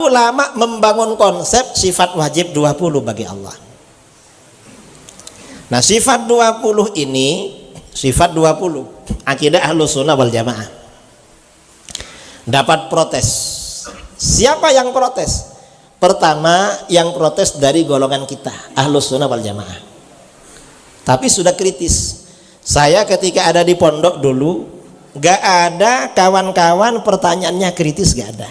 ulama membangun konsep sifat wajib 20 bagi Allah. Nah, sifat 20 ini, sifat 20 akidah Ahlus Sunnah wal Jamaah dapat protes. Siapa yang protes? Pertama yang protes dari golongan kita Ahlus Sunnah wal Jamaah, tapi sudah kritis. Saya ketika ada di pondok dulu gak ada kawan-kawan pertanyaannya kritis, gak ada.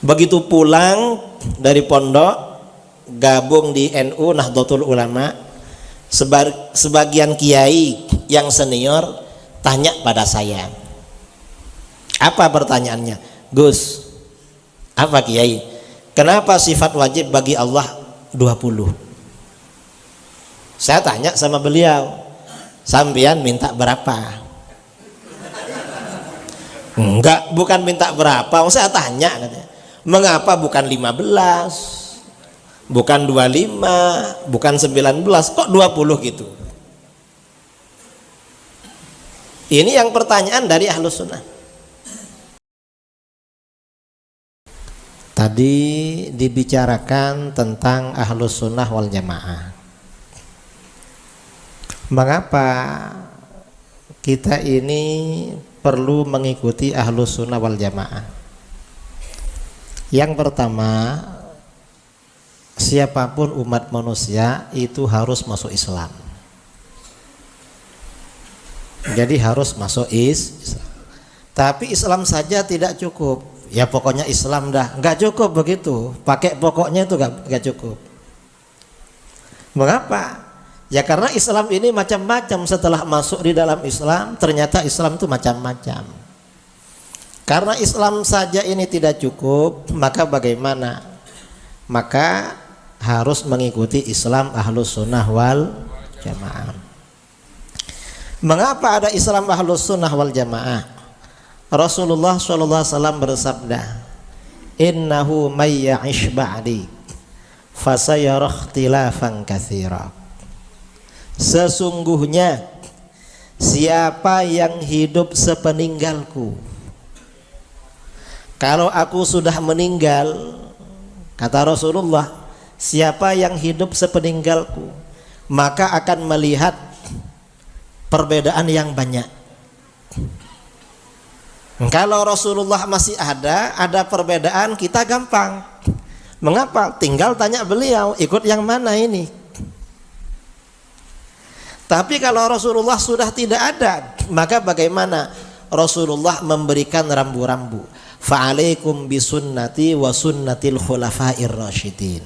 Begitu pulang dari pondok gabung di NU Nahdlatul Ulama, sebagian kiai yang senior tanya pada saya, apa pertanyaannya? Gus, apa kiai, kenapa sifat wajib bagi Allah 20? Saya tanya sama beliau, sampean minta berapa? Enggak, bukan minta berapa, saya tanya katanya, mengapa bukan 15, bukan 25, bukan 19, kok 20 gitu? Ini yang pertanyaan dari Ahlus Sunnah. Tadi dibicarakan tentang Ahlus Sunnah wal Jamaah. Mengapa kita ini perlu mengikuti Ahlus Sunnah wal Jamaah? Yang pertama, siapapun umat manusia itu harus masuk Islam. Jadi harus masuk Islam. Tapi Islam saja tidak cukup. Ya pokoknya Islam dah, nggak cukup begitu. Pakai pokoknya itu nggak cukup. Mengapa? Ya karena Islam ini macam-macam. Setelah masuk di dalam Islam, ternyata Islam itu macam-macam. Karena Islam saja ini tidak cukup, maka bagaimana? Maka harus mengikuti Islam Ahlus Sunnah wal Jamaah. Mengapa ada Islam Ahlus Sunnah wal Jamaah? Rasulullah SAW bersabda, innahu may ya'ish ba'di fasayara ikhtilafan katsira. Sesungguhnya siapa yang hidup sepeninggalku, kalau aku sudah meninggal, kata Rasulullah, siapa yang hidup sepeninggalku maka akan melihat perbedaan yang banyak. Kalau Rasulullah masih ada perbedaan, kita gampang. Mengapa? Tinggal tanya beliau, ikut yang mana ini? Tapi kalau Rasulullah sudah tidak ada, maka bagaimana? Rasulullah memberikan rambu-rambu. Fa'alaikum bisunnati wa sunnatil khulafair rasyidin.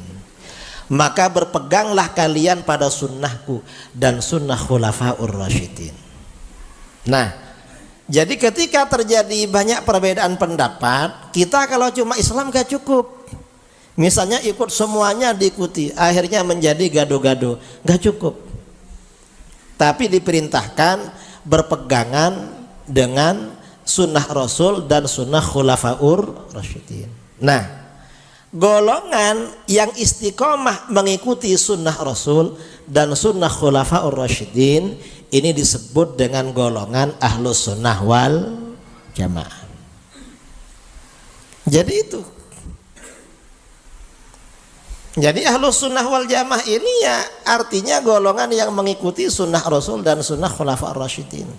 Maka berpeganglah kalian pada sunnahku dan sunnah khulafaur rasyidin. Nah, jadi ketika terjadi banyak perbedaan pendapat, kita kalau cuma Islam gak cukup. Misalnya ikut semuanya diikuti, akhirnya menjadi gado-gado, gak cukup. Tapi diperintahkan berpegangan dengan sunnah Rasul dan sunnah khulafaur rasyidin. Nah, golongan yang istiqomah mengikuti sunnah Rasul dan sunnah khulafaur rasyidin ini disebut dengan golongan Ahlus Sunnah wal Jamaah. Jadi itu. Jadi Ahlus Sunnah wal Jamaah ini ya artinya golongan yang mengikuti sunnah Rasul dan sunnah khulafaur rasyidin.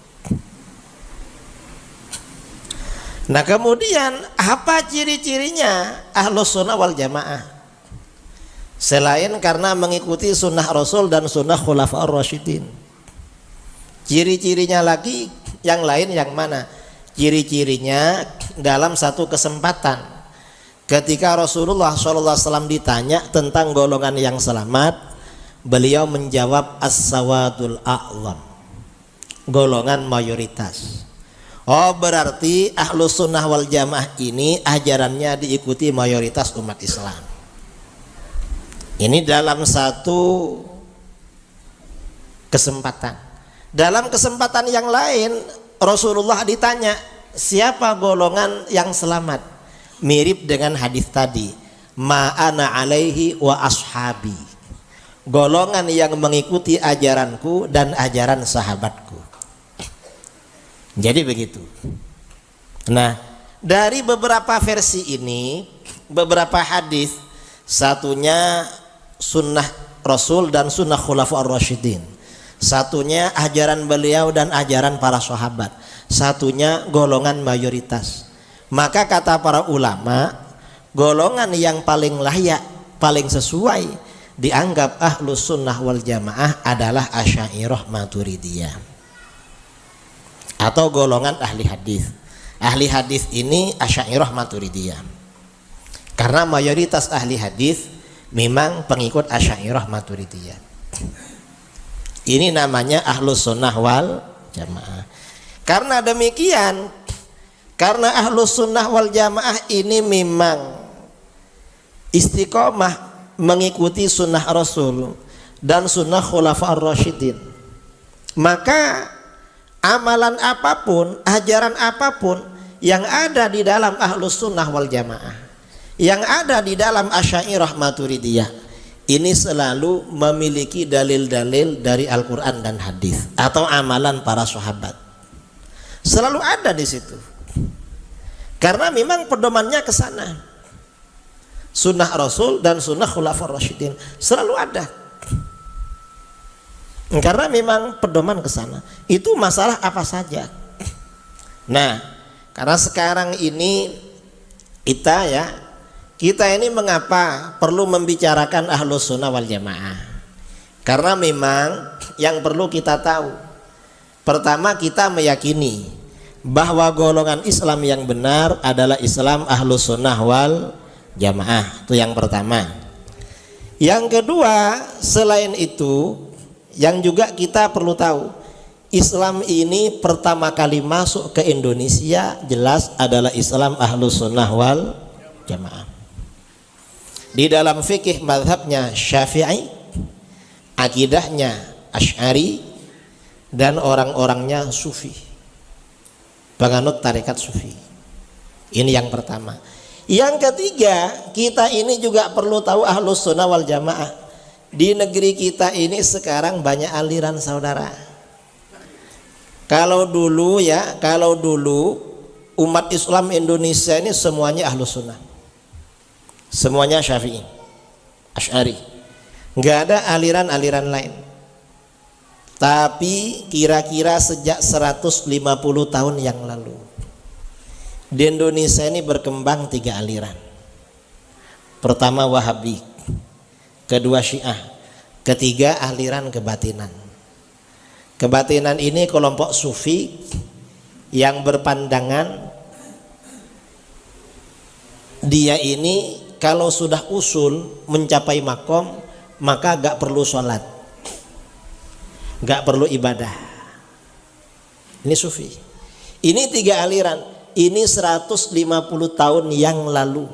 Nah, kemudian apa ciri-cirinya Ahlus Sunnah wal Jamaah? Selain karena mengikuti sunnah Rasul dan sunnah khulafaur rasyidin, ciri-cirinya lagi yang lain yang mana? Ciri-cirinya dalam satu kesempatan ketika Rasulullah SAW ditanya tentang golongan yang selamat, beliau menjawab as-sawadul a'zam, golongan mayoritas. Oh, berarti Ahlus Sunnah wal Jamaah ini ajarannya diikuti mayoritas umat Islam. Ini dalam satu kesempatan. Dalam kesempatan yang lain Rasulullah ditanya, siapa golongan yang selamat? Mirip dengan hadis tadi, ma'ana alaihi wa ashabi, golongan yang mengikuti ajaranku dan ajaran sahabatku. Jadi begitu. Nah, dari beberapa versi ini, beberapa hadis, satunya sunnah Rasul dan sunnah Khulafaur Rasyidin, satunya ajaran beliau dan ajaran para sahabat, satunya golongan mayoritas. Maka kata para ulama, golongan yang paling layak, paling sesuai dianggap ahlus sunnah wal jamaah adalah Asy'ariyah Maturidiyah atau golongan ahli hadis. Ahli hadis ini Asy'ariyah Maturidiyah karena mayoritas ahli hadis memang pengikut Asy'ariyah Maturidiyah. Ini namanya ahlus sunnah wal jamaah. Karena demikian, karena ahlus sunnah wal jamaah ini memang istiqomah mengikuti sunnah Rasul dan sunnah Khulafaur Rasyidin, maka amalan apapun, ajaran apapun yang ada di dalam ahlus sunnah wal jamaah, yang ada di dalam Asy'ariyah Maturidiyah, ini selalu memiliki dalil-dalil dari Al-Quran dan hadis atau amalan para sahabat, selalu ada di situ. Karena memang pedomannya ke sana, sunnah Rasul dan sunnah Khulafaur Rasyidin selalu ada. Karena memang pedoman ke sana. Itu masalah apa saja. Nah, karena sekarang ini kita ini mengapa perlu membicarakan ahlus sunnah wal jamaah? Karena memang yang perlu kita tahu, pertama kita meyakini bahwa golongan Islam yang benar adalah Islam ahlus sunnah wal jamaah. Itu yang pertama. Yang kedua, selain itu yang juga kita perlu tahu, Islam ini pertama kali masuk ke Indonesia jelas adalah Islam ahlus sunnah wal jamaah. Di dalam fikih mazhabnya Syafi'i, akidahnya Asy'ari, dan orang-orangnya Sufi, penganut tarekat Sufi. Ini yang pertama. Yang ketiga, kita ini juga perlu tahu ahlus sunnah wal jamaah. Di negeri kita ini sekarang banyak aliran, saudara. Kalau dulu umat Islam Indonesia ini semuanya ahlus sunnah, semuanya Syafi'i, Asy'ari, nggak ada aliran-aliran lain. Tapi kira-kira sejak 150 tahun yang lalu di Indonesia ini berkembang 3 aliran. Pertama Wahabi, kedua Syiah, ketiga aliran kebatinan. Kebatinan ini kelompok Sufi yang berpandangan dia ini kalau sudah usul mencapai makom maka gak perlu sholat, gak perlu ibadah. Ini Sufi. Ini 3 aliran. Ini 150 tahun yang lalu.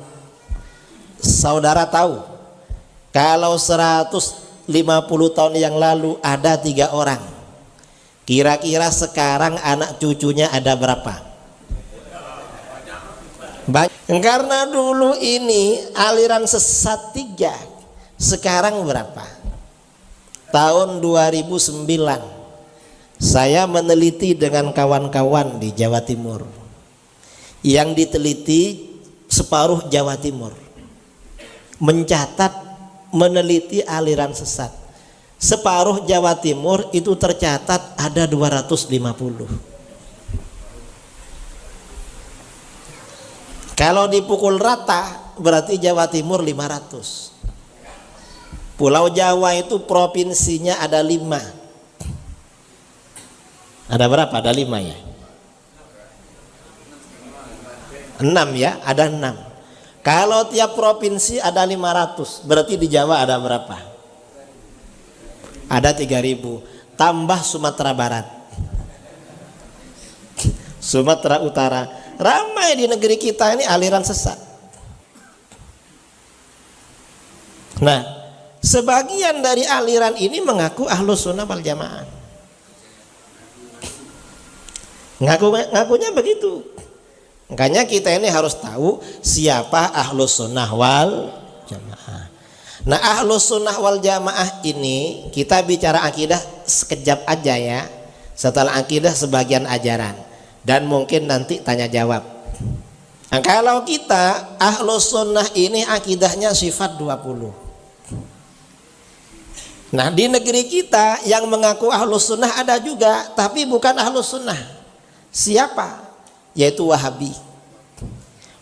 Saudara tahu kalau 150 tahun yang lalu ada 3 orang, kira-kira sekarang anak cucunya ada berapa? Banyak. Karena dulu ini aliran sesat 3, sekarang berapa? Tahun 2009 saya meneliti dengan kawan-kawan di Jawa Timur. Yang diteliti separuh Jawa Timur, mencatat, meneliti aliran sesat. Separuh Jawa Timur itu tercatat ada 250. Kalau dipukul rata berarti Jawa Timur 500. Pulau Jawa itu provinsinya ada 5. Ada berapa? Ada 5 ya? 6 ya, ada 6. Kalau tiap provinsi ada 500, berarti di Jawa ada berapa? Ada 3000, tambah Sumatera Barat, Sumatera Utara. Ramai di negeri kita ini aliran sesat. Nah, sebagian dari aliran ini mengaku ahlus sunnah wal jamaah. Ngakunya begitu. Makanya kita ini harus tahu siapa ahlus sunnah wal jamaah. Nah, ahlus sunnah wal jamaah ini kita bicara akidah sekejap aja ya. Setelah akidah sebagian ajaran dan mungkin nanti tanya jawab. Nah, kalau kita ahlus sunnah ini akidahnya sifat 20. Nah, di negeri kita yang mengaku ahlus sunnah ada juga, tapi bukan ahlus sunnah. Siapa? Yaitu Wahabi.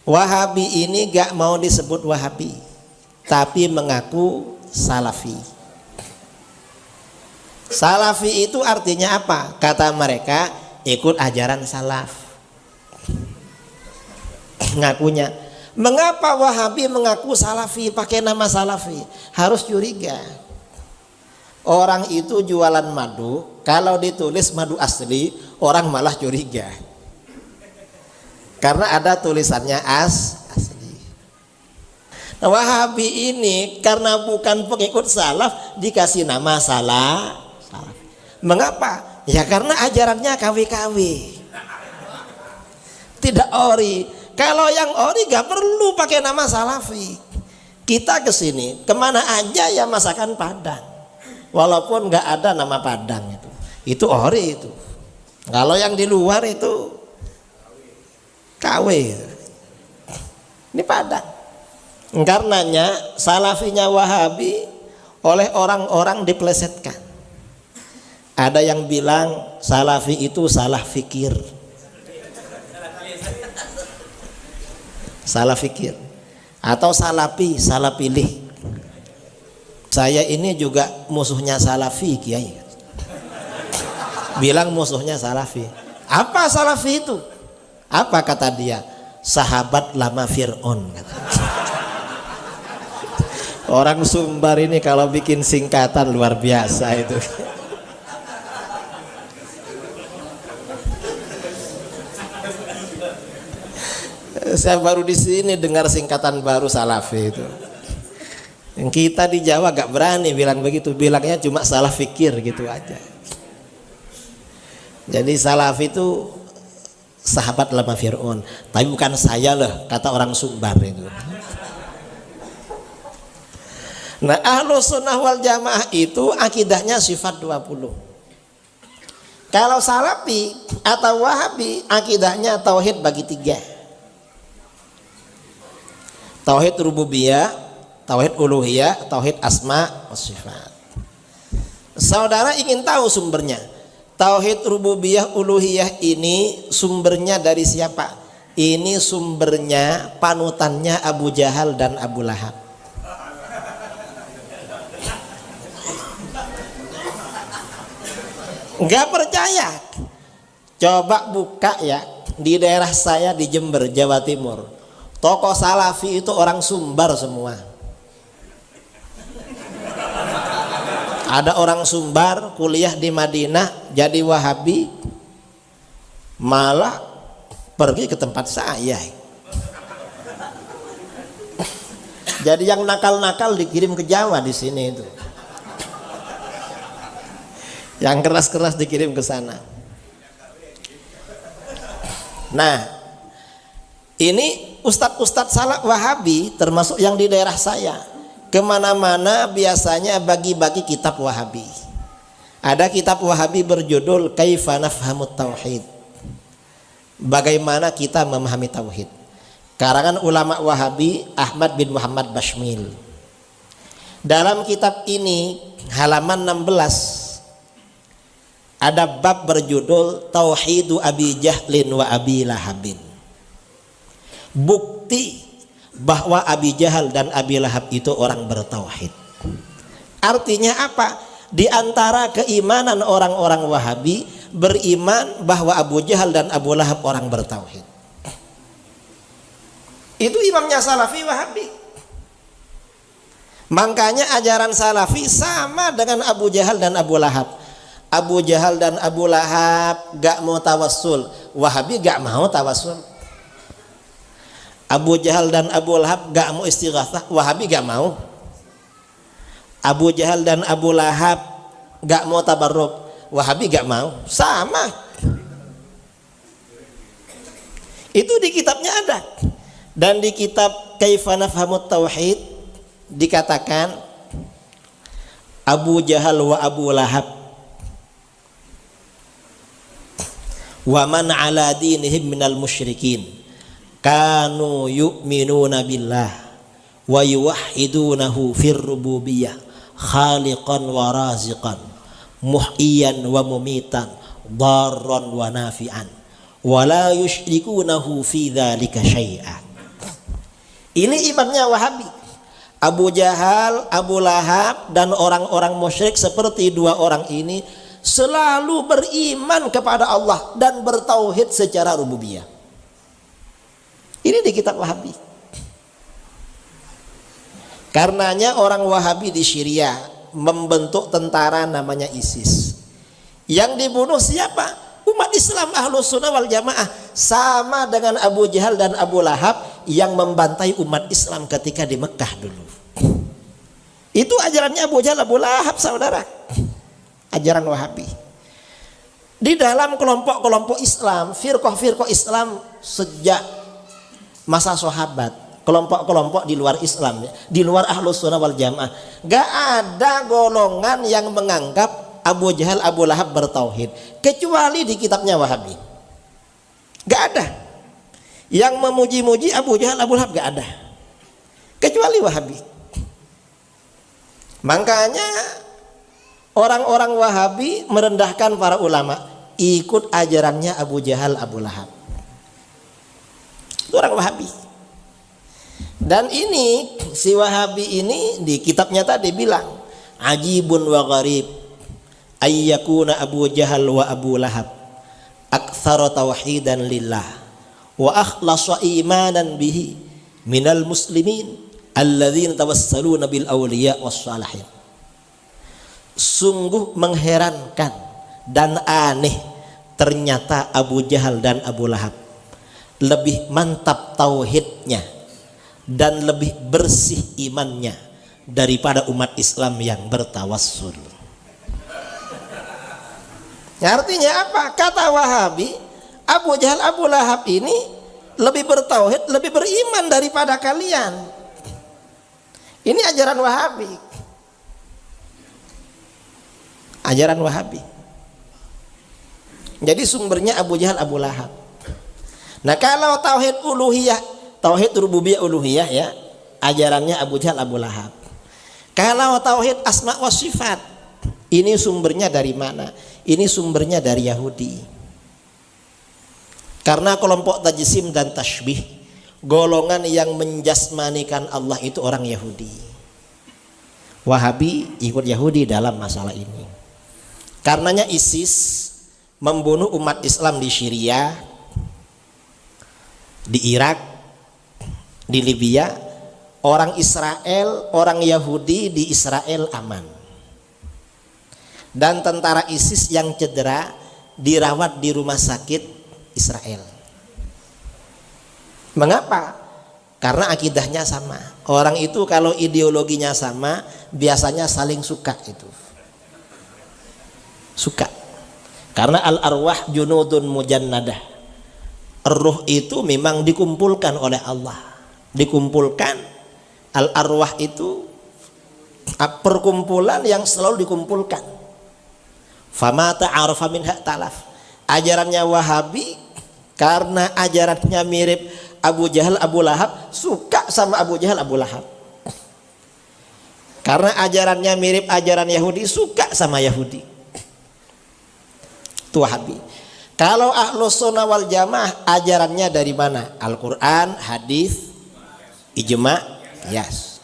Wahabi ini gak mau disebut Wahabi, tapi mengaku Salafi. Salafi itu artinya apa? Kata mereka, ikut ajaran salaf. Ngakunya. Mengapa Wahabi mengaku Salafi, pakai nama Salafi? Harus curiga. Orang itu jualan madu, kalau ditulis madu asli, orang malah curiga. Karena ada tulisannya asli. Nah, Wahabi ini karena bukan pengikut salaf dikasih nama salaf. Mengapa? Ya karena ajarannya KW-KW. Tidak ori. Kalau yang ori gak perlu pakai nama Salafi. Kita kesini kemana aja ya masakan Padang. Walaupun gak ada nama Padang itu. Itu ori itu. Kalau yang di luar itu KW. Ini Padang. Karenanya Salafinya Wahabi oleh orang-orang diplesetkan. Ada yang bilang Salafi itu salah fikir. Salah fikir. Atau salapi, salah pilih. Saya ini juga musuhnya Salafi, Kiai. Bilang musuhnya Salafi. Apa Salafi itu? Apa kata dia? Sahabat lama Fir'aun. Orang Sumbar ini kalau bikin singkatan luar biasa itu. Saya baru di sini dengar singkatan baru Salafi itu. Yang kita di Jawa gak berani bilang begitu, bilangnya cuma salah fikir gitu aja. Jadi Salafi itu sahabat lama Fir'aun, tapi bukan saya loh, kata orang Sumbar itu. Nah, Ahlus Sunnah wal Jamaah itu akidahnya sifat 20. Kalau Salafi atau Wahabi akidahnya tauhid bagi 3. Tauhid rububiyah, tauhid uluhiyah, tauhid asma wa sifat. Saudara ingin tahu sumbernya? Tauhid rububiyah uluhiyah ini sumbernya dari siapa? Ini sumbernya panutannya Abu Jahal dan Abu Lahab. Enggak percaya? Coba buka ya di daerah saya di Jember, Jawa Timur. Tokoh Salafi itu orang Sumbar semua. Ada orang Sumbar kuliah di Madinah jadi Wahabi, malah pergi ke tempat saya. Jadi yang nakal-nakal dikirim ke Jawa di sini itu. Yang keras-keras dikirim ke sana. Nah, ini ustadz-ustadz salaf Wahabi termasuk yang di daerah saya, kemana-mana biasanya bagi-bagi kitab Wahabi. Ada kitab Wahabi berjudul Kaifa Nafhamut Tauhid, bagaimana kita memahami tauhid, karangan ulama Wahabi Ahmad bin Muhammad Bashmil. Dalam kitab ini halaman 16 ada bab berjudul Tauhidu Abi Jahlin wa Abi Lahabin. Bukti bahwa Abi Jahal dan Abi Lahab itu orang bertauhid. Artinya apa? Di antara keimanan orang-orang Wahabi beriman bahwa Abu Jahal dan Abu Lahab orang bertauhid. Itu imamnya Salafi Wahabi. Makanya ajaran Salafi sama dengan Abu Jahal dan Abu Lahab. Abu Jahal dan Abu Lahab gak mau tawassul, Wahabi gak mau tawassul. Abu Jahal dan Abu Lahab gak mau istighatsah, Wahabi gak mau. Abu Jahal dan Abu Lahab gak mau tabarruk, Wahabi gak mau. Sama. Itu di kitabnya ada. Dan di kitab Kaifa Nafhamut Tauhid dikatakan Abu Jahal wa Abu Lahab wa man ala dinihim minal musyrikin kanu yu'minuna billah wa yuwahhidunahu fir rububiyyah khaliqan wa raziqan muhyiyan wa mumitan darran wa nafi'an wa la yusyrikunahu fi dzalika syai'an. Ini imannya Wahabi. Abu Jahal, Abu Lahab dan orang-orang musyrik seperti dua orang ini selalu beriman kepada Allah dan bertauhid secara rububiyah. Ini di kitab Wahabi. Karenanya orang Wahabi di Syria membentuk tentara namanya ISIS. Yang dibunuh siapa? Umat Islam Ahlus Sunnah wal Jamaah, sama dengan Abu Jahal dan Abu Lahab yang membantai umat Islam ketika di Mekah dulu. Itu ajarannya Abu Jahal, Abu Lahab, saudara. Ajaran Wahabi. Di dalam kelompok-kelompok Islam, firqah-firqah Islam sejak masa sahabat, kelompok-kelompok di luar Islam, di luar Ahlus Sunnah wal Jamaah, gak ada golongan yang menganggap Abu Jahal, Abu Lahab bertauhid, kecuali di kitabnya Wahabi. Gak ada yang memuji-muji Abu Jahal, Abu Lahab, gak ada, kecuali Wahabi. Makanya orang-orang Wahabi merendahkan para ulama, ikut ajarannya Abu Jahal, Abu Lahab. Itu orang Wahabi. Dan ini si Wahabi ini di kitabnya tadi bilang, ajibun wa gharib ayyakuna Abu Jahal wa Abu Lahab aktsara tauhidan lillah wa akhlasa imanan bihi minal muslimin alladzina tawassaluna bil awliya was salihin. Sungguh mengherankan dan aneh, ternyata Abu Jahal dan Abu Lahab lebih mantap tauhidnya dan lebih bersih imannya daripada umat Islam yang bertawassul. Artinya apa? Kata Wahabi, Abu Jahal, Abu Lahab ini lebih bertauhid, lebih beriman daripada kalian. Ini ajaran Wahabi. Ajaran Wahabi. Jadi sumbernya Abu Jahal, Abu Lahab. Nah, kalau tauhid uluhiyah, tauhid rububiyah uluhiyah ya, ajarannya Abu Jahal, Abu Lahab. Kalau tauhid asma wa sifat, ini sumbernya dari mana? Ini sumbernya dari Yahudi. Karena kelompok tajsim dan tashbih, golongan yang menjasmanikan Allah itu orang Yahudi. Wahabi ikut Yahudi dalam masalah ini. Karenanya ISIS membunuh umat Islam di Syria, di Irak, di Libya. Orang Israel, orang Yahudi di Israel aman. Dan tentara ISIS yang cedera dirawat di rumah sakit Israel. Mengapa? Karena akidahnya sama. Orang itu kalau ideologinya sama, biasanya saling suka itu. Suka. Karena al-arwah junudun mujannadah. Ruh itu memang dikumpulkan oleh Allah. Dikumpulkan. Al-arwah itu perkumpulan yang selalu dikumpulkan. Fama ta'arafa minha talaf. Ajarannya Wahabi karena ajarannya mirip Abu Jahal, Abu Lahab, suka sama Abu Jahal, Abu Lahab. Karena ajarannya mirip ajaran Yahudi, suka sama Yahudi. Itu Wahabi. Kalau Ahlus Sunnah wal Jamaah ajarannya dari mana? Al-Quran, hadis, ijma, qiyas.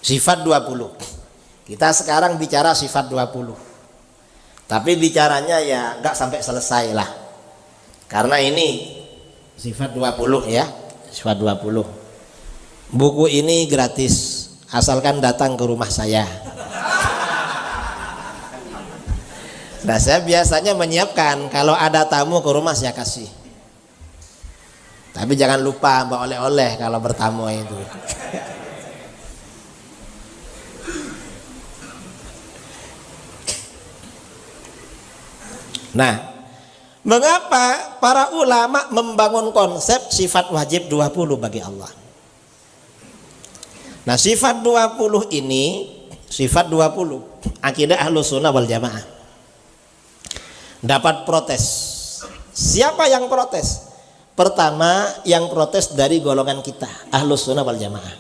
Sifat 20. Kita sekarang bicara sifat 20. Tapi bicaranya ya nggak sampai selesai lah. Karena ini sifat 20 ya, sifat 20. Buku ini gratis, asalkan datang ke rumah saya. Nah, saya biasanya menyiapkan kalau ada tamu ke rumah saya kasih. Tapi jangan lupa bawa oleh-oleh kalau bertamu itu. Nah, mengapa para ulama membangun konsep sifat wajib 20 bagi Allah? Nah, sifat 20 ini, sifat 20 akidah Ahlus Sunnah wal Jamaah dapat protes. Siapa yang protes? Pertama, yang protes dari golongan kita, Ahlus Sunnah wal Jamaah.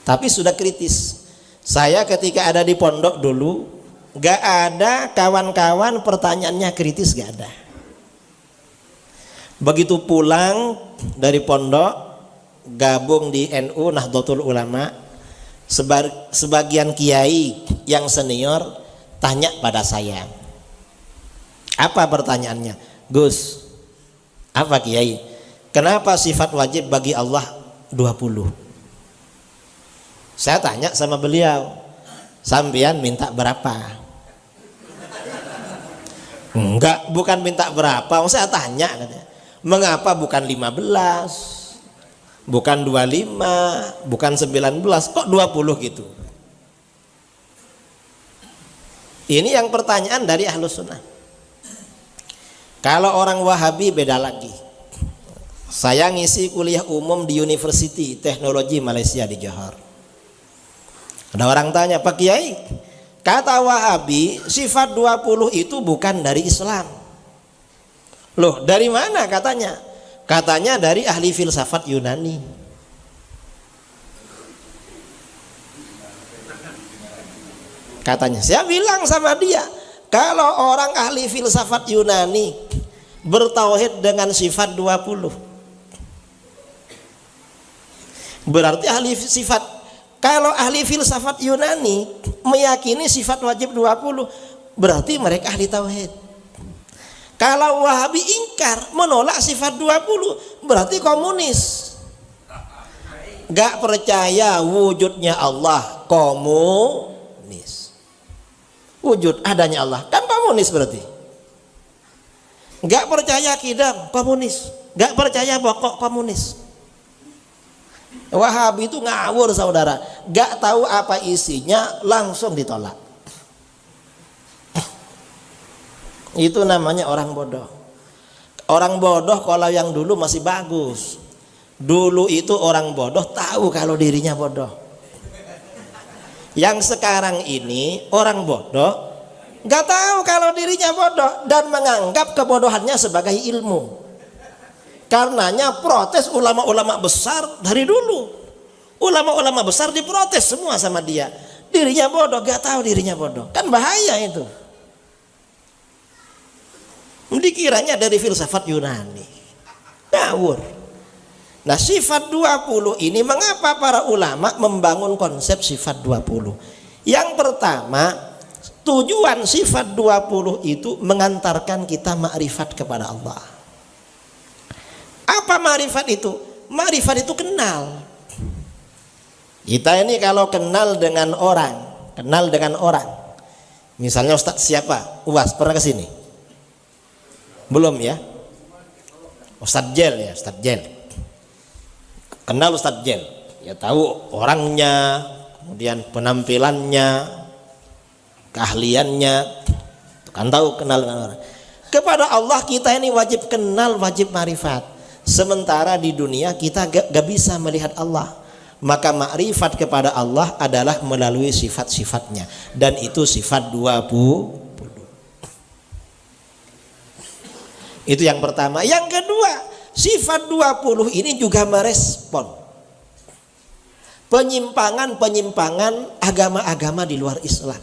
Tapi sudah kritis. Saya ketika ada di pondok dulu, gak ada kawan-kawan pertanyaannya kritis, gak ada. Begitu pulang dari pondok, gabung di NU Nahdlatul Ulama, sebagian kiai yang senior tanya pada saya. Apa pertanyaannya? Gus, apa kiai? Kenapa sifat wajib bagi Allah 20? Saya tanya sama beliau, sampean minta berapa? Enggak, bukan minta berapa. Saya tanya katanya, mengapa bukan 15, bukan 25, bukan 19, kok 20 gitu? Ini yang pertanyaan dari Ahlus Sunnah. Kalau orang Wahabi beda lagi. Saya ngisi kuliah umum di University Teknologi Malaysia di Johor. Ada orang tanya, Pak Kiai, kata Wahabi sifat 20 itu bukan dari Islam. Loh, dari mana katanya? Katanya dari ahli filsafat Yunani. Katanya, saya bilang sama dia, kalau orang ahli filsafat Yunani bertauhid dengan sifat 20, berarti ahli sifat. Kalau ahli filsafat Yunani meyakini sifat wajib 20, berarti mereka ahli tauhid. Kalau Wahabi ingkar, menolak sifat 20, berarti komunis. Gak percaya wujudnya Allah, komunis. Wujud adanya Allah, kan komunis berarti. Gak percaya kidam, komunis. Gak percaya pokok, komunis. Wahabi itu ngawur saudara, gak tahu apa isinya, langsung ditolak. Itu namanya orang bodoh. Orang bodoh kalau yang dulu masih bagus. Dulu itu orang bodoh tahu kalau dirinya bodoh. Yang sekarang ini orang bodoh gak tahu kalau dirinya bodoh dan menganggap kebodohannya sebagai ilmu. Karenanya protes ulama-ulama besar dari dulu. Ulama-ulama besar diprotes semua sama dia. Dirinya bodoh, gak tahu dirinya bodoh. Kan bahaya itu. Dikiranya dari filsafat Yunani. Ngawur. Nah, sifat 20 ini mengapa para ulama membangun konsep sifat 20? Yang pertama, tujuan sifat 20 itu mengantarkan kita makrifat kepada Allah. Apa makrifat itu? Makrifat itu kenal. Kita ini kalau kenal dengan orang, misalnya Ustadz siapa? Uwas pernah ke sini? Belum ya? Ustadz Jel ya, Ustadz Jel. Kenal Ustadz Jel, ya tahu orangnya, kemudian penampilannya, keahliannya, kan tahu kenal dengan orang. Kepada Allah kita ini wajib kenal, wajib makrifat. Sementara di dunia kita gak bisa melihat Allah. Maka makrifat kepada Allah adalah melalui sifat-sifatnya, dan itu sifat 20. Itu yang pertama. Yang kedua, sifat 20 ini juga merespon penyimpangan-penyimpangan agama-agama di luar Islam.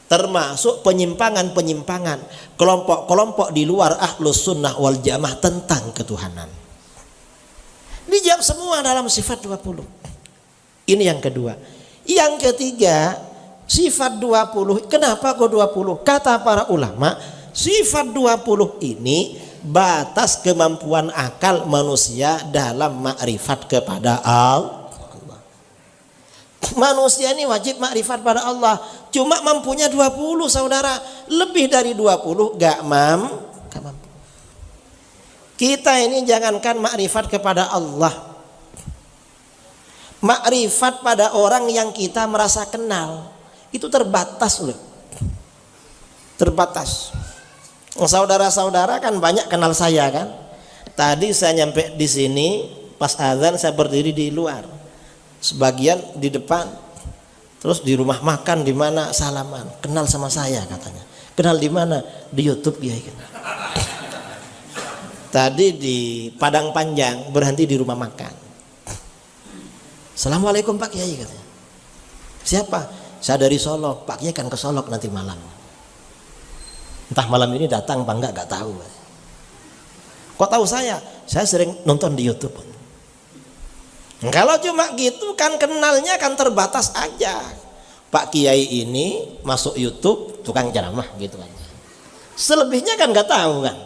Termasuk penyimpangan-penyimpangan kelompok-kelompok di luar Ahlus Sunnah wal Jamaah tentang ketuhanan. Dijawab semua dalam sifat 20. Ini yang kedua. Yang ketiga, sifat 20. Kenapa kok 20? Kata para ulama, sifat 20 ini batas kemampuan akal manusia dalam makrifat kepada Allah. Manusia ini wajib makrifat pada Allah. Cuma mampunya 20 saudara. Lebih dari 20 gak mampu. Kita ini jangankan makrifat kepada Allah, makrifat pada orang yang kita merasa kenal itu terbatas loh. Terbatas. Saudara-saudara kan banyak kenal saya kan. Tadi saya nyampe di sini pas azan saya berdiri di luar, sebagian di depan, terus di rumah makan di mana salaman, kenal sama saya katanya. Kenal di mana? Di YouTube ya. Tadi di Padang Panjang berhenti di rumah makan. Assalamualaikum Pak Kiai katanya. Siapa? Saya dari Solok. Pak Kiai kan ke Solok nanti malam. Entah malam ini datang apa enggak tahu. Kok tahu saya? Saya sering nonton di YouTube. Kalau cuma gitu kan kenalnya kan terbatas aja. Pak Kiai ini masuk YouTube tukang ceramah gitu aja. Selebihnya kan nggak tahu kan?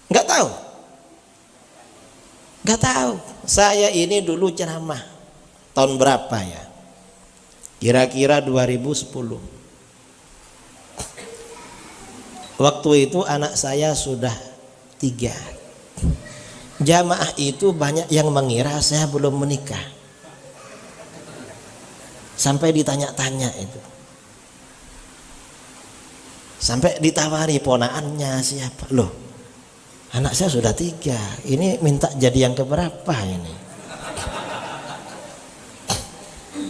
Nggak tahu. Nggak tahu. Saya ini dulu ceramah tahun berapa ya? Kira-kira 2010. Waktu itu anak saya sudah 3. Jamaah itu banyak yang mengira saya belum menikah. Sampai ditanya-tanya itu. Sampai ditawari ponaannya siapa. Loh, anak saya sudah 3. Ini minta jadi yang keberapa ini?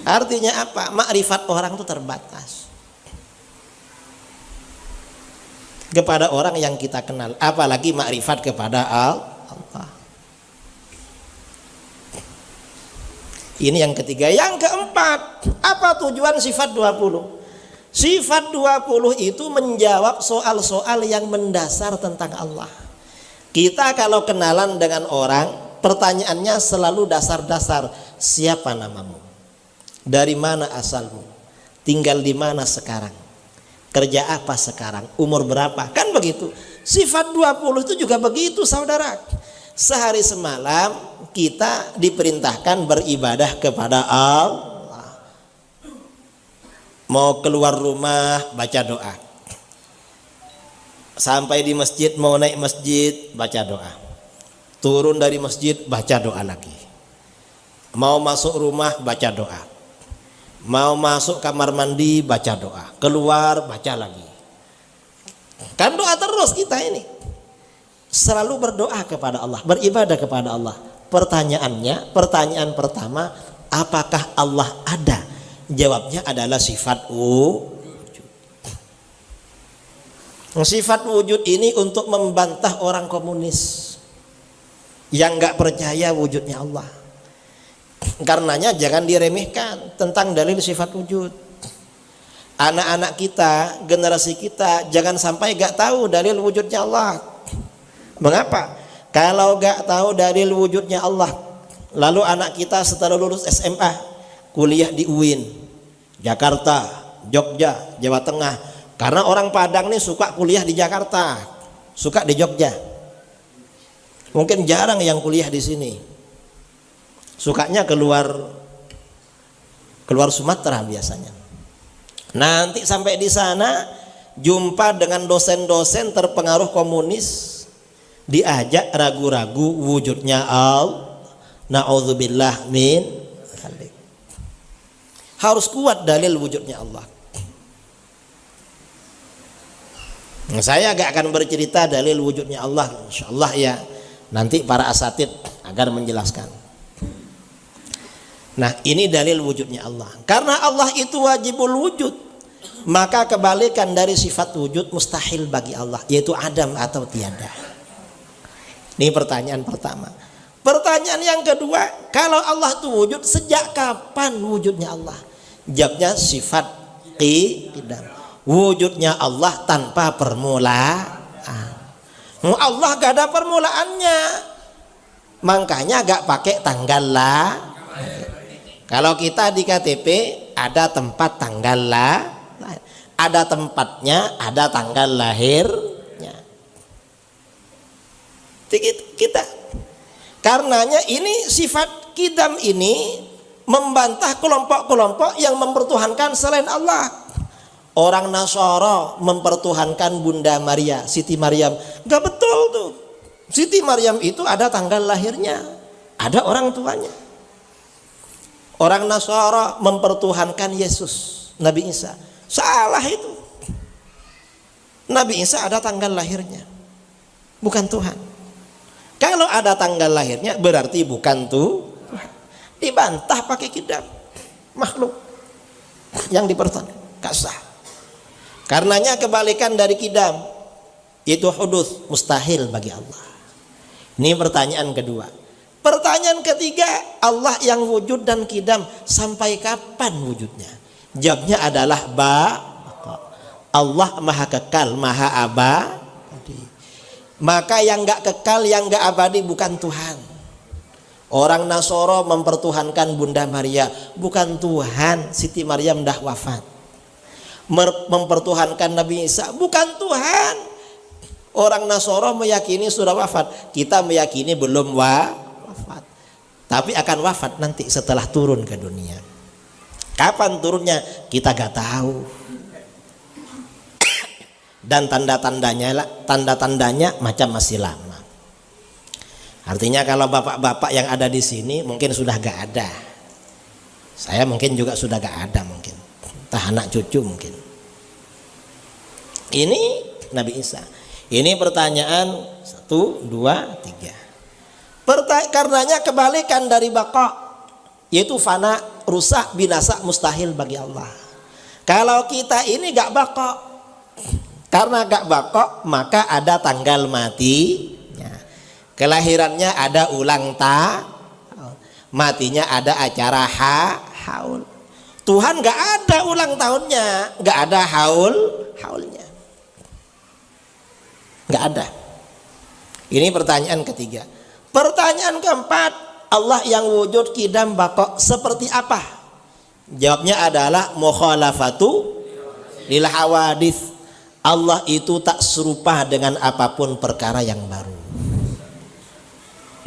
Artinya apa? Makrifat orang itu terbatas. Kepada orang yang kita kenal, apalagi makrifat kepada Allah. Ini yang ketiga. Yang keempat, apa tujuan sifat 20? Sifat 20 itu menjawab soal-soal yang mendasar tentang Allah. Kita kalau kenalan dengan orang, pertanyaannya selalu dasar-dasar. Siapa namamu? Dari mana asalmu? Tinggal di mana sekarang? Kerja apa sekarang? Umur berapa? Kan begitu. Sifat 20 itu juga begitu saudara. Sehari semalam kita diperintahkan beribadah kepada Allah. Mau keluar rumah baca doa. Sampai di masjid mau naik masjid baca doa. Turun dari masjid baca doa lagi. Mau masuk rumah baca doa. Mau masuk kamar mandi baca doa, keluar baca lagi. Kan doa terus kita ini. Selalu berdoa kepada Allah, beribadah kepada Allah. Pertanyaannya, pertanyaan pertama, apakah Allah ada? Jawabnya adalah sifat wujud. Sifat wujud ini untuk membantah orang komunis yang nggak percaya wujudnya Allah. Karenanya jangan diremehkan tentang dalil sifat wujud. Anak-anak kita, generasi kita jangan sampai gak tahu dalil wujudnya Allah. Mengapa? Kalau gak tahu dalil wujudnya Allah, lalu anak kita setelah lulus SMA kuliah di UIN, Jakarta, Jogja, Jawa Tengah. Karena orang Padang nih suka kuliah di Jakarta, suka di Jogja. Mungkin jarang yang kuliah di sini. Sukanya keluar Sumatera biasanya. Nanti sampai di sana jumpa dengan dosen-dosen terpengaruh komunis, diajak ragu-ragu wujudnya Allah. Na'udzubillah min dzalik. Harus kuat dalil wujudnya Allah. Saya agak akan bercerita dalil wujudnya Allah, insyaallah ya. Nanti para asatid agar menjelaskan. Nah, ini dalil wujudnya Allah. Karena Allah itu wajibul wujud, maka kebalikan dari sifat wujud mustahil bagi Allah, yaitu adam atau tiada. Ini pertanyaan pertama. Pertanyaan yang kedua, kalau Allah itu wujud, sejak kapan wujudnya Allah? Jawabnya sifat qidam. Wujudnya Allah tanpa permulaan. Allah gak ada permulaannya, makanya gak pakai tanggal lah. Kalau kita di KTP ada tempat tanggal lahir, ada tempatnya, ada tanggal lahirnya. Kita karenanya ini sifat qidam ini membantah kelompok-kelompok yang mempertuhankan selain Allah. Orang Nasara mempertuhankan Bunda Maria, Siti Maryam. Gak betul tuh. Siti Maryam itu ada tanggal lahirnya, ada orang tuanya. Orang Nasara mempertuhankan Yesus, Nabi Isa. Salah itu. Nabi Isa ada tanggal lahirnya, bukan Tuhan. Kalau ada tanggal lahirnya berarti bukan Tuhan. Dibantah pakai qidam. Makhluk yang dipertuhankan, gak sah. Karenanya kebalikan dari qidam, Itu hudus, mustahil bagi Allah. Ini pertanyaan kedua. Pertanyaan ketiga, Allah yang wujud dan kidam, sampai kapan wujudnya? Jawabnya adalah Allah maha kekal, maha abadi. Maka yang gak kekal, yang gak abadi bukan Tuhan. Orang Nasoro mempertuhankan Bunda Maria, bukan Tuhan. Siti Maryam dah wafat. Mempertuhankan Nabi Isa, bukan Tuhan. Orang Nasoro meyakini sudah wafat, kita meyakini belum wafat, tapi akan wafat nanti setelah turun ke dunia. Kapan turunnya kita gak tahu. Dan tanda-tandanya macam masih lama. Artinya kalau bapak-bapak yang ada di sini mungkin sudah gak ada. Saya mungkin juga sudah gak ada mungkin. Entah anak cucu mungkin. Ini Nabi Isa. Ini pertanyaan 1, 2, 3. Karenanya kebalikan dari baqa, yaitu fana, rusak, binasa, mustahil bagi Allah. Kalau kita ini gak baqa, karena gak baqa maka ada tanggal matinya, kelahirannya ada ulang tahun, matinya ada acara haul. Tuhan gak ada ulang tahunnya, gak ada haulnya, gak ada. Ini pertanyaan ketiga. Pertanyaan keempat, Allah yang wujud kidam baqa seperti apa? Jawabnya adalah mukhalafatu lil hawadits. Allah itu tak serupa dengan apapun perkara yang baru.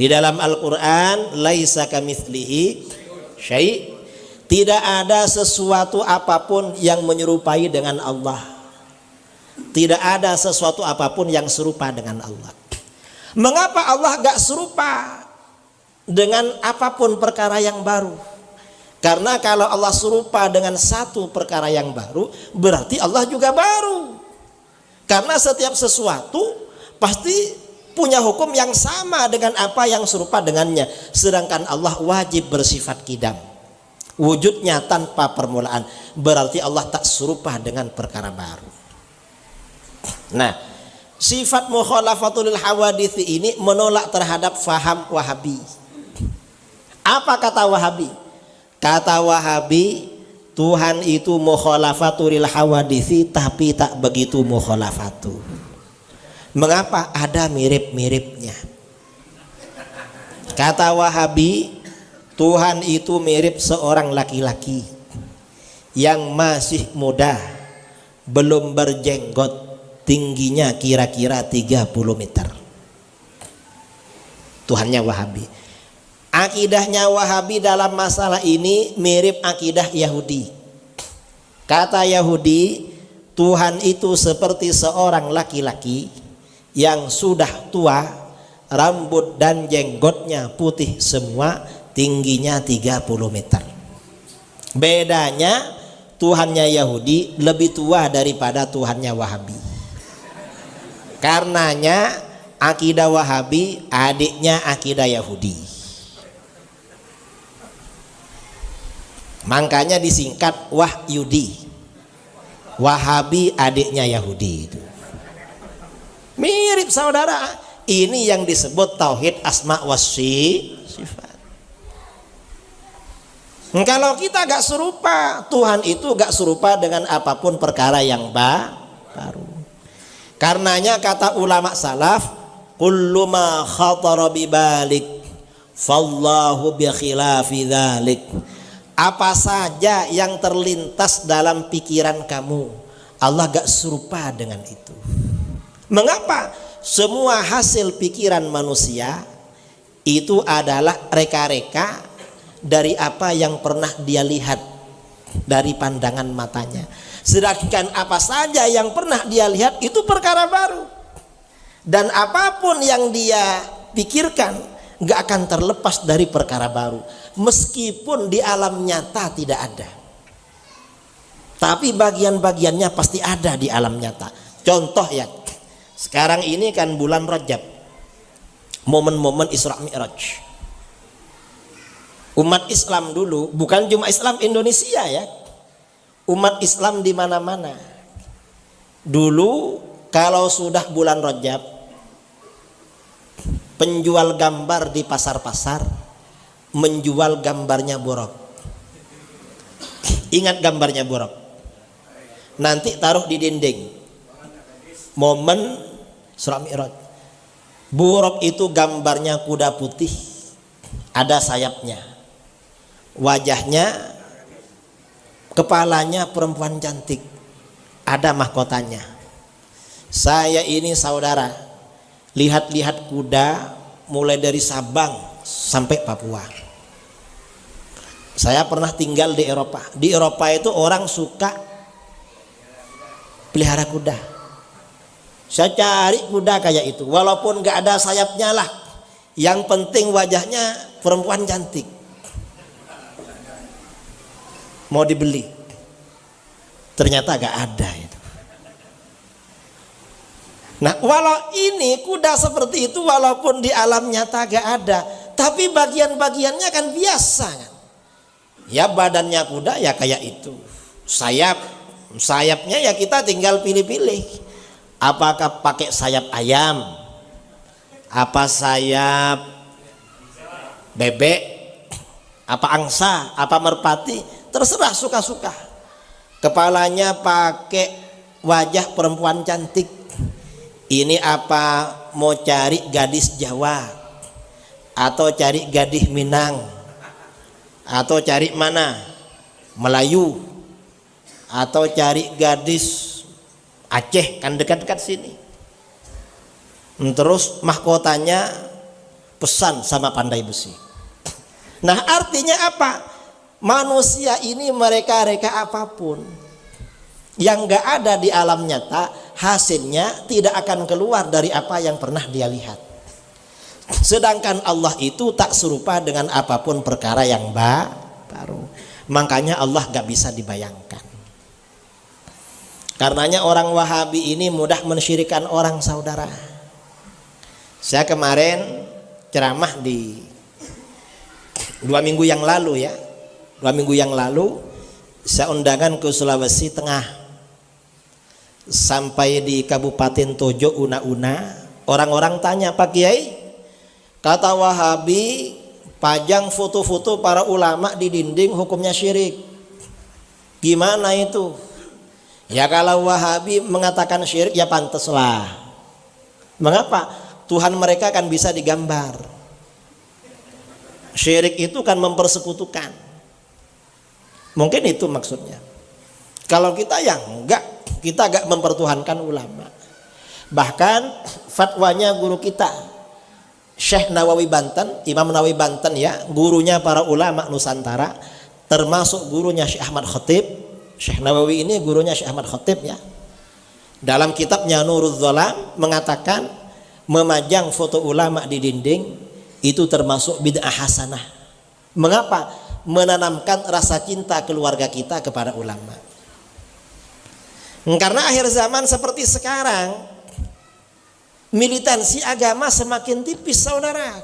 Di dalam Al-Quran, laisa kamitslihi syai', tidak ada sesuatu apapun yang menyerupai dengan Allah. Tidak ada sesuatu apapun yang serupa dengan Allah. Mengapa Allah gak serupa dengan apapun perkara yang baru? Karena kalau Allah serupa dengan satu perkara yang baru, berarti Allah juga baru. Karena setiap sesuatu pasti punya hukum yang sama dengan apa yang serupa dengannya. Sedangkan Allah wajib bersifat kidam, wujudnya tanpa permulaan. Berarti Allah tak serupa dengan perkara baru. Nah, sifat mukhalafatul hawadits ini menolak terhadap faham Wahabi. Apa kata Wahabi? Kata Wahabi, Tuhan itu mukhalafatul hawadits tapi tak begitu mukhalafatu. Mengapa? Ada mirip-miripnya. Kata Wahabi, Tuhan itu mirip seorang laki-laki yang masih muda, belum berjenggot, tingginya kira-kira 30 meter. Tuhannya Wahabi. Akidahnya Wahabi dalam masalah ini mirip akidah Yahudi. Kata Yahudi, Tuhan itu seperti seorang laki-laki yang sudah tua, rambut dan jenggotnya putih semua, tingginya 30 meter. Bedanya Tuhannya Yahudi lebih tua daripada Tuhannya Wahabi. Karenanya akidah Wahabi adiknya akidah Yahudi. Makanya disingkat Wahyudi. Wahabi adiknya Yahudi itu. Mirip saudara. Ini yang disebut tauhid asma wa sifat. Kalau kita gak serupa, Tuhan itu gak serupa dengan apapun perkara yang baru. Karenanya kata ulama salaf, kullu ma khatara bi balik fallahu bi khilafi dzalik. Apa saja yang terlintas dalam pikiran kamu, Allah gak serupa dengan itu. Mengapa? Semua hasil pikiran manusia itu adalah reka-reka dari apa yang pernah dia lihat dari pandangan matanya. Sedangkan apa saja yang pernah dia lihat itu perkara baru. Dan apapun yang dia pikirkan gak akan terlepas dari perkara baru. Meskipun di alam nyata tidak ada, tapi bagian-bagiannya pasti ada di alam nyata. Contoh ya, sekarang ini kan bulan Rajab, momen-momen Isra Mi'raj. Umat Islam dulu, bukan cuma Islam Indonesia ya, umat Islam di mana-mana dulu kalau sudah bulan Rajab, penjual gambar di pasar-pasar menjual gambarnya borok. Ingat gambarnya borok, nanti taruh di dinding. Momen Isra Mi'raj, borok itu gambarnya kuda putih, ada sayapnya, wajahnya, kepalanya perempuan cantik, ada mahkotanya. Saya ini saudara lihat-lihat kuda mulai dari Sabang sampai Papua. Saya pernah tinggal di Eropa. Di Eropa itu orang suka pelihara kuda. Saya cari kuda kayak itu, walaupun gak ada sayapnya lah, yang penting wajahnya perempuan cantik. Mau dibeli, ternyata gak ada itu. Nah, walau ini kuda seperti itu, walaupun di alam nyata gak ada, tapi bagian-bagiannya kan biasa kan. Ya badannya kuda ya kayak itu. Sayapnya ya kita tinggal pilih-pilih. Apakah pakai sayap ayam, apa sayap bebek, apa angsa, apa merpati, terserah suka-suka. Kepalanya pakai wajah perempuan cantik. Ini apa, mau cari gadis Jawa atau cari gadis Minang atau cari mana, Melayu atau cari gadis Aceh, kan dekat-dekat sini. Terus mahkotanya pesan sama pandai besi. Nah, artinya apa? Manusia ini mereka-reka apapun yang gak ada di alam nyata, hasilnya tidak akan keluar dari apa yang pernah dia lihat. Sedangkan Allah itu tak serupa dengan apapun perkara yang baru. Makanya Allah gak bisa dibayangkan. Karenanya orang Wahabi ini mudah mensyirikan orang, saudara. Saya kemarin ceramah di 2 minggu yang lalu ya. 2 minggu yang lalu saya undangan ke Sulawesi Tengah. Sampai di Kabupaten Tojo Una-Una, orang-orang tanya, Pak Kiai, kata Wahabi pajang foto-foto para ulama di dinding hukumnya syirik. Gimana itu? Ya kalau Wahabi mengatakan syirik ya pantaslah. Mengapa? Tuhan mereka kan bisa digambar. Syirik itu kan mempersekutukan. Mungkin itu maksudnya. Kalau kita yang enggak, kita enggak mempertuhankan ulama. Bahkan fatwanya guru kita Syekh Nawawi Banten, Imam Nawawi Banten ya, gurunya para ulama Nusantara, termasuk gurunya Syekh Ahmad Khatib. Syekh Nawawi ini gurunya Syekh Ahmad Khatib ya. Dalam kitabnya Nuruz Zalam mengatakan memajang foto ulama di dinding itu termasuk bid'ah hasanah. Mengapa? Menanamkan rasa cinta keluarga kita kepada ulama. Karena akhir zaman seperti sekarang, militansi agama semakin tipis, saudara.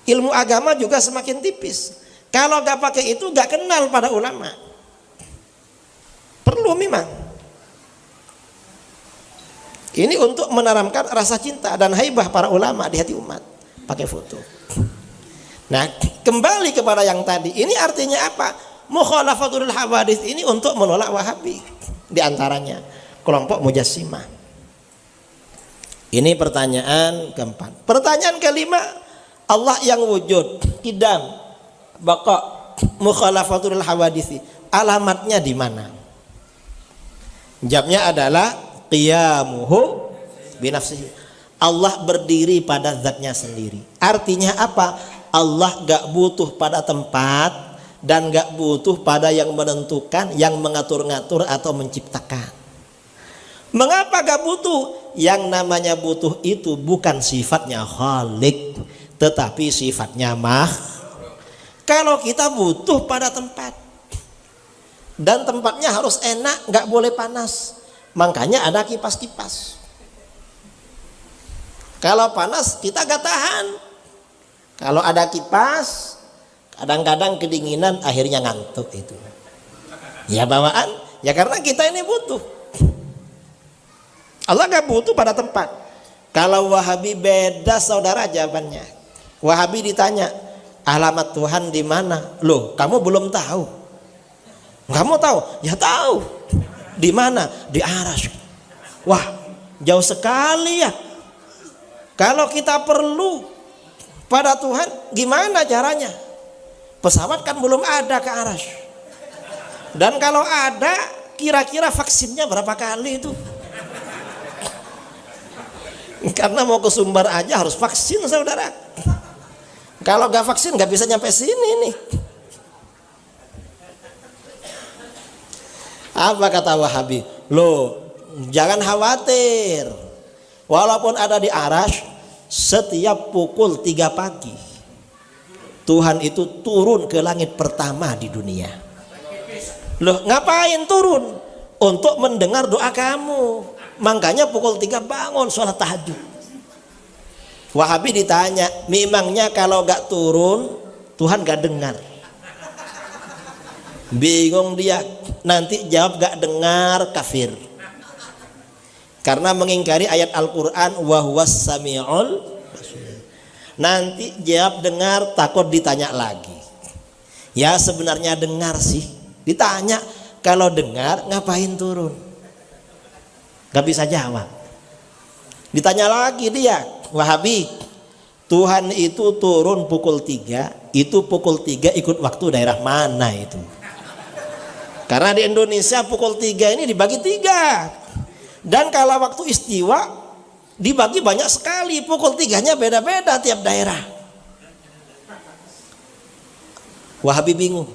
Ilmu agama juga semakin tipis. Kalau gak pakai itu gak kenal pada ulama. Perlu memang. Ini untuk menanamkan rasa cinta dan haibah para ulama di hati umat. Pakai foto. Nah, kembali kepada yang tadi. Ini artinya apa? Mukhalafatul hawadits ini untuk menolak Wahabi. Di antaranya kelompok Mujassimah. Ini pertanyaan keempat. Pertanyaan kelima, Allah yang wujud, qidam, baqa, mukhalafatul hawadits, alamatnya di mana? Jawabnya adalah qiyamuhu binafsihi. Allah berdiri pada zatnya sendiri. Artinya apa? Allah gak butuh pada tempat dan gak butuh pada yang menentukan, yang mengatur-ngatur atau menciptakan. Mengapa gak butuh? Yang namanya butuh itu bukan sifatnya khalik, tetapi sifatnya Kalau kita butuh pada tempat, dan tempatnya harus enak, gak boleh panas, makanya ada kipas-kipas. Kalau panas kita gak tahan. Kalau ada kipas, kadang-kadang kedinginan, akhirnya ngantuk itu. Ya bawaan, ya karena kita ini butuh. Allah nggak butuh pada tempat. Kalau Wahabi beda saudara jawabannya. Wahabi ditanya, alamat Tuhan di mana? Loh, kamu belum tahu? Kamu tahu? Ya tahu. Di mana? Di arsy. Wah, jauh sekali ya. Kalau kita perlu pada Tuhan, gimana caranya? Pesawat kan belum ada ke arsy. Dan kalau ada, kira-kira vaksinnya berapa kali itu? Karena mau ke Sumbar aja harus vaksin saudara. Kalau gak vaksin gak bisa nyampe sini nih. Apa kata Wahabi? Loh, jangan khawatir. Walaupun ada di arsy, setiap pukul 3 pagi Tuhan itu turun ke langit pertama di dunia. Loh, ngapain turun? Untuk mendengar doa kamu. Makanya pukul 3 bangun sholat tahajud. Wahabi ditanya, memangnya kalau gak turun Tuhan gak dengar? Bingung dia. Nanti jawab gak dengar kafir. Karena mengingkari ayat Al-Quran wa huwas sami'ul basir. Nanti jawab dengar, takut ditanya lagi. Ya sebenarnya dengar sih. Ditanya, kalau dengar ngapain turun? Gak bisa jawab. Ditanya lagi dia, Wahabi, Tuhan itu turun pukul 3, itu pukul 3 ikut waktu daerah mana itu? Karena di Indonesia pukul 3 ini dibagi 3. Dan kalau waktu istiwa dibagi banyak sekali, pukul 3-nya beda-beda tiap daerah. Wahabi bingung.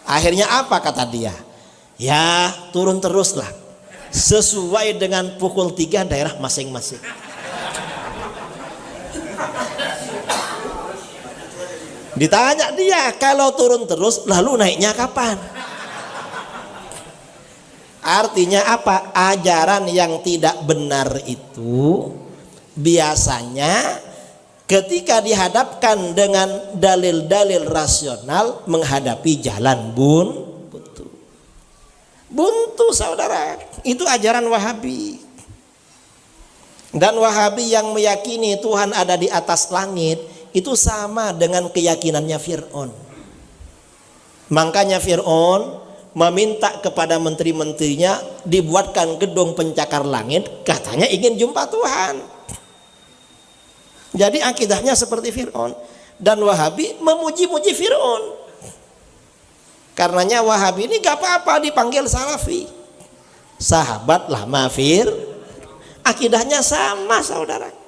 Akhirnya apa kata dia? Ya turun teruslah, sesuai dengan pukul 3 daerah masing-masing. Ditanya dia, kalau turun terus lalu naiknya kapan? Artinya apa? Ajaran yang tidak benar itu biasanya ketika dihadapkan dengan dalil-dalil rasional menghadapi jalan buntu saudara. Itu ajaran Wahabi. Dan Wahabi yang meyakini Tuhan ada di atas langit itu sama dengan keyakinannya Fir'aun. Makanya Fir'aun meminta kepada menteri-menterinya dibuatkan gedung pencakar langit, katanya ingin jumpa Tuhan. Jadi akidahnya seperti Fir'aun. Dan Wahabi memuji-muji Fir'aun. Karenanya Wahabi ini gak apa-apa dipanggil Salafi. Sahabat lama akidahnya sama saudara.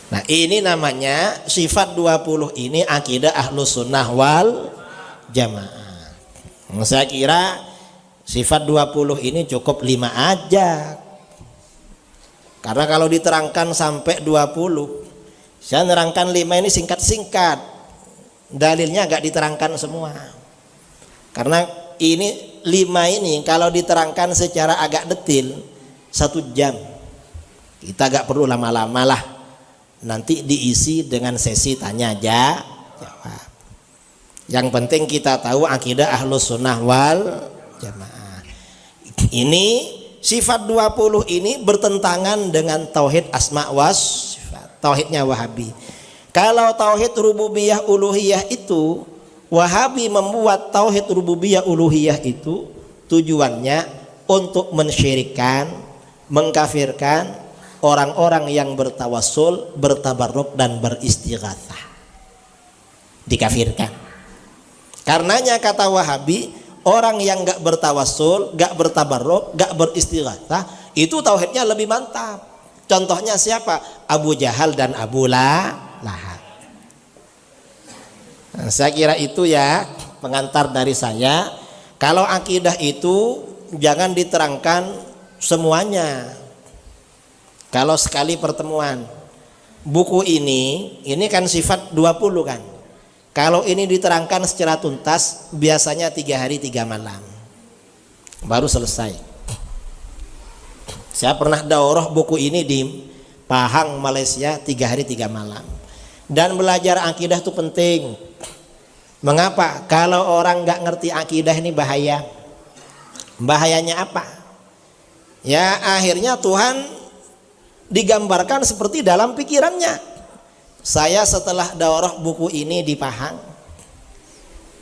Nah ini namanya sifat 20 ini akidah Ahlus Sunnah wal Jamaah. Saya kira sifat 20 ini cukup 5 aja. Karena kalau diterangkan sampai 20, saya nerangkan 5 ini singkat-singkat. Dalilnya agak diterangkan semua. Karena ini 5 ini kalau diterangkan secara agak detil 1 jam. Kita agak perlu lama-lama lah. Nanti diisi dengan sesi tanya jawab. Yang penting kita tahu akidah Ahlus Sunnah wal Jamaah. Ini sifat 20 ini bertentangan dengan tauhid asma was sifat. Tauhidnya Wahabi. Kalau tauhid rububiyah uluhiyah itu, Wahabi membuat tauhid rububiyah uluhiyah itu tujuannya untuk mensyirikkan, mengkafirkan orang-orang yang bertawassul, bertabarruk dan beristighatsah. Dikafirkan. Karenanya kata Wahabi, orang yang gak bertawassul, gak bertabarruk, gak beristighatsah, itu tauhidnya lebih mantap. Contohnya siapa? Abu Jahal dan Abu Lahab. Nah, saya kira itu ya pengantar dari saya. Kalau akidah itu jangan diterangkan semuanya. Kalau sekali pertemuan, buku ini kan sifat 20 kan. Kalau ini diterangkan secara tuntas, biasanya 3 hari 3 malam baru selesai. Saya pernah daurah buku ini di Pahang, Malaysia, 3 hari 3 malam. Dan belajar akidah itu penting. Mengapa? Kalau orang nggak ngerti akidah ini bahaya. Bahayanya apa? Ya akhirnya Tuhan digambarkan seperti dalam pikirannya. Saya setelah daurah buku ini di Pahang,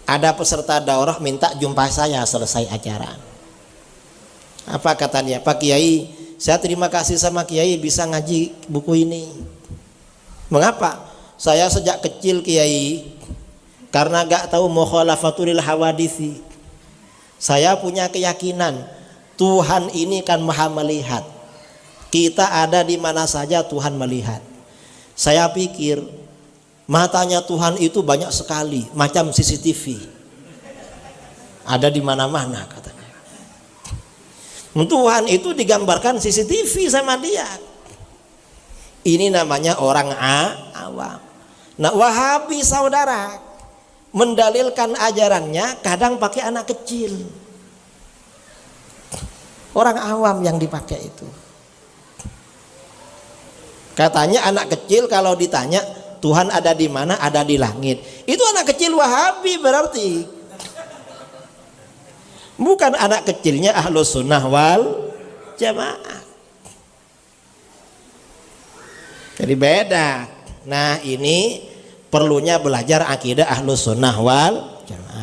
ada peserta daurah minta jumpa saya selesai acara. Apa katanya? Pak Kiai, saya terima kasih sama Kiai bisa ngaji buku ini. Mengapa? Saya sejak kecil Kiai, karena gak tahu mukhalafatul hawadisi, saya punya keyakinan Tuhan ini kan maha melihat. Kita ada di mana saja Tuhan melihat. Saya pikir matanya Tuhan itu banyak sekali, macam CCTV. Ada di mana-mana katanya. Tuhan itu digambarkan CCTV sama dia. Ini namanya orang awam. Nah, Wahabi saudara mendalilkan ajarannya kadang pakai anak kecil. Orang awam yang dipakai itu. Katanya anak kecil kalau ditanya Tuhan ada di mana? Ada di langit. Itu anak kecil Wahabi berarti. Bukan anak kecilnya Ahlus Sunnah wal Jamaah. Jadi beda. Nah ini perlunya belajar akidah Ahlus Sunnah wal Jamaah.